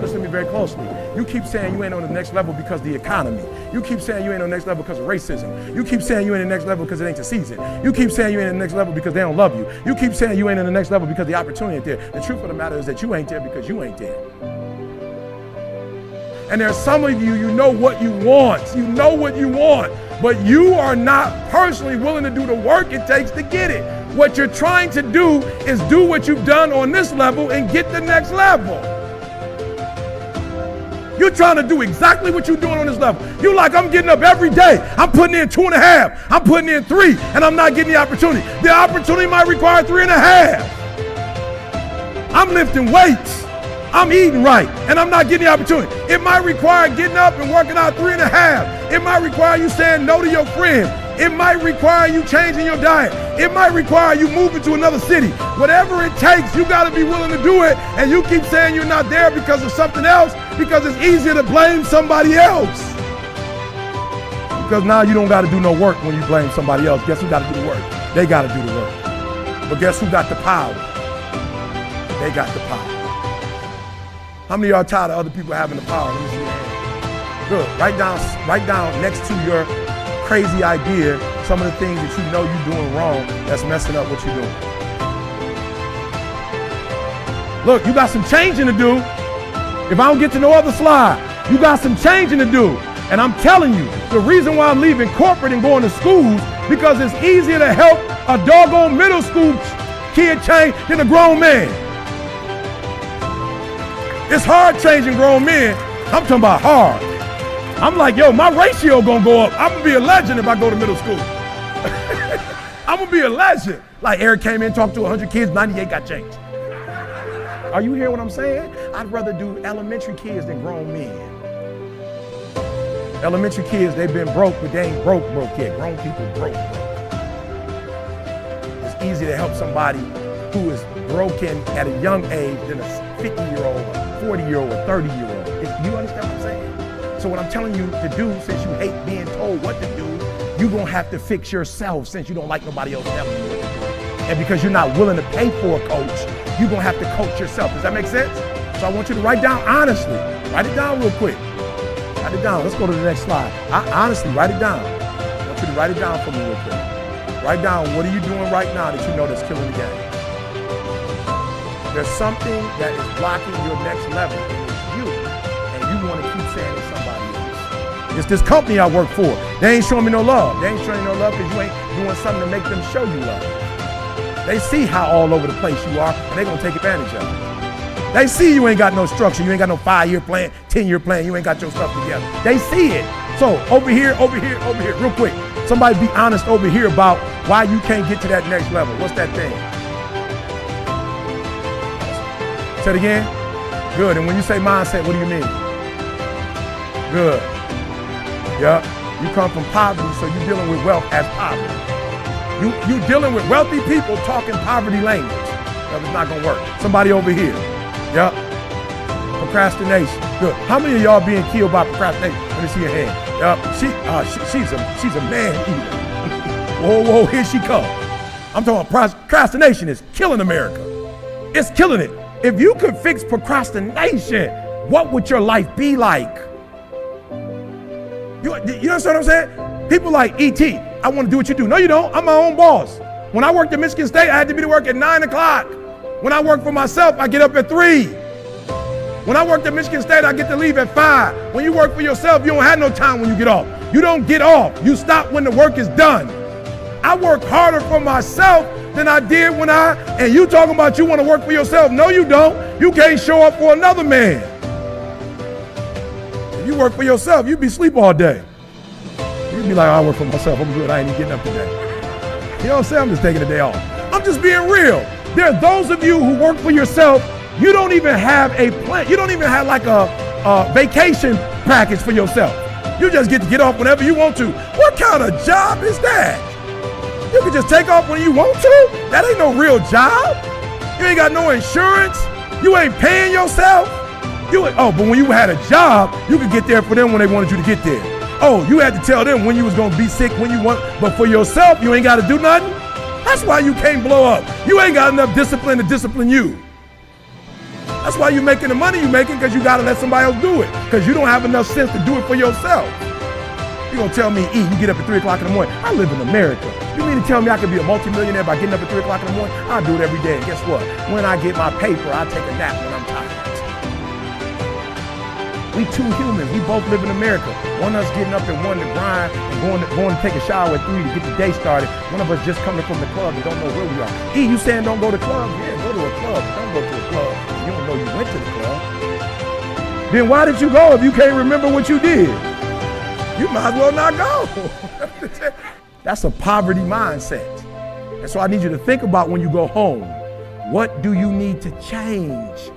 Listen to me very closely. You keep saying you ain't on the next level because of the economy. You keep saying you ain't on the next level because of racism. You keep saying you ain't in the next level because it ain't the season. You keep saying you ain't in the next level because they don't love you. You keep saying you ain't in the next level because the opportunity ain't there. The truth of the matter is that you ain't there because you ain't there. And there's some of you, you know what you want. You know what you want, but you are not personally willing to do the work it takes to get it. What you're trying to do is do what you've done on this level and get the next level. You're trying to do exactly what you're doing on this level. You're like, I'm getting up every day. I'm putting in 2.5. I'm putting in 3, and I'm not getting the opportunity. The opportunity might require 3.5. I'm lifting weights. I'm eating right, and I'm not getting the opportunity. It might require getting up and working out 3.5. It might require you saying no to your friends. It might require you changing your diet. It might require you moving to another city. Whatever it takes, you got to be willing to do it. And you keep saying you're not there because of something else, because it's easier to blame somebody else. Because now you don't got to do no work when you blame somebody else. Guess who got to do the work? They got to do the work. But guess who got the power? They got the power. How many of y'all tired of other people having the power? Let me see your hand. Good. Write down next to your crazy idea some of the things that you know you're doing wrong that's messing up what you're doing. Look, you got some changing to do. If I don't get to no other slide, you got some changing to do. And I'm telling you, the reason why I'm leaving corporate and going to schools, because it's easier to help a doggone middle school kid change than a grown man. It's hard changing grown men. I'm talking about hard. I'm like, yo, my ratio gonna go up. I'm gonna be a legend if I go to middle school. I'm gonna be a legend. Like Eric came in, talked to 100 kids, 98 got changed. Are you hearing what I'm saying? I'd rather do elementary kids than grown men. Elementary kids, they've been broke, but they ain't broke yet. Grown people broke. It's easy to help somebody who is broken at a young age than a 50-year-old, 40-year-old, or 30-year-old. You understand what I'm saying? So what I'm telling you to do, since you hate being told what to do, you're gonna have to fix yourself since you don't like nobody else telling you what to do. And because you're not willing to pay for a coach, you're gonna have to coach yourself. Does that make sense? So I want you to write down honestly. Write it down real quick. Write it down. Let's go to the next slide. Honestly, write it down. I want you to write it down for me real quick. Write down, what are you doing right now that you know that's killing the game? There's something that is blocking your next level, and it's you. And you want to keep saying it's somebody else. It's this company I work for. They ain't showing me no love. They ain't showing you no love because you ain't doing something to make them show you love. They see how all over the place you are, and they're going to take advantage of it. They see you ain't got no structure. You ain't got no 5-year plan, 10-year plan. You ain't got your stuff together. They see it. So over here, real quick. Somebody be honest over here about why you can't get to that next level. What's that thing? Say it again. Good. And when you say mindset, what do you mean? Good. Yeah. You come from poverty, so you're dealing with wealth as poverty. You dealing with wealthy people talking poverty language. That is not gonna work. Somebody over here. Yep. Procrastination. Good. How many of y'all being killed by procrastination? Let me see your hand. Yep. She's a man eater. Whoa, here she comes. I'm talking about procrastination is killing America. It's killing it. If you could fix procrastination, what would your life be like? You understand what I'm saying? People like E.T., I want to do what you do. No, you don't. I'm my own boss. When I worked at Michigan State, I had to be to work at 9 o'clock. When I work for myself, I get up at 3. When I worked at Michigan State, I get to leave at 5. When you work for yourself, you don't have no time when you get off. You don't get off. You stop when the work is done. I work harder for myself than I did and you talking about you want to work for yourself. No, you don't. You can't show up for another man. If you work for yourself, you'd be asleep all day. You'd be like, I work for myself. I'm good. I ain't even getting up today. You know what I'm saying? I'm just taking a day off. I'm just being real. There are those of you who work for yourself, you don't even have a plan. You don't even have like a vacation package for yourself. You just get to get off whenever you want to. What kind of job is that? You can just take off when you want to? That ain't no real job. You ain't got no insurance. You ain't paying yourself. But when you had a job, you could get there for them when they wanted you to get there. Oh, you had to tell them when you was gonna be sick, when you want, but for yourself, you ain't gotta do nothing. That's why you can't blow up. You ain't got enough discipline to discipline you. That's why you're making the money you're making, because you got to let somebody else do it, because you don't have enough sense to do it for yourself. You're going to tell me, E, you get up at 3 o'clock in the morning. I live in America. You mean to tell me I can be a multimillionaire by getting up at 3 o'clock in the morning? I do it every day. And guess what? When I get my paper, I take a nap when I'm tired. We two humans. We both live in America. One of us getting up at 1 to grind and going to take a shower at 3 to get the day started. One of us just coming from the club and don't know where we are. E, you saying don't go to clubs? Yeah, go to a club. Don't go to a club. You don't know you went to the club. Then why did you go if you can't remember what you did? You might as well not go. That's a poverty mindset. And so I need you to think about when you go home, what do you need to change?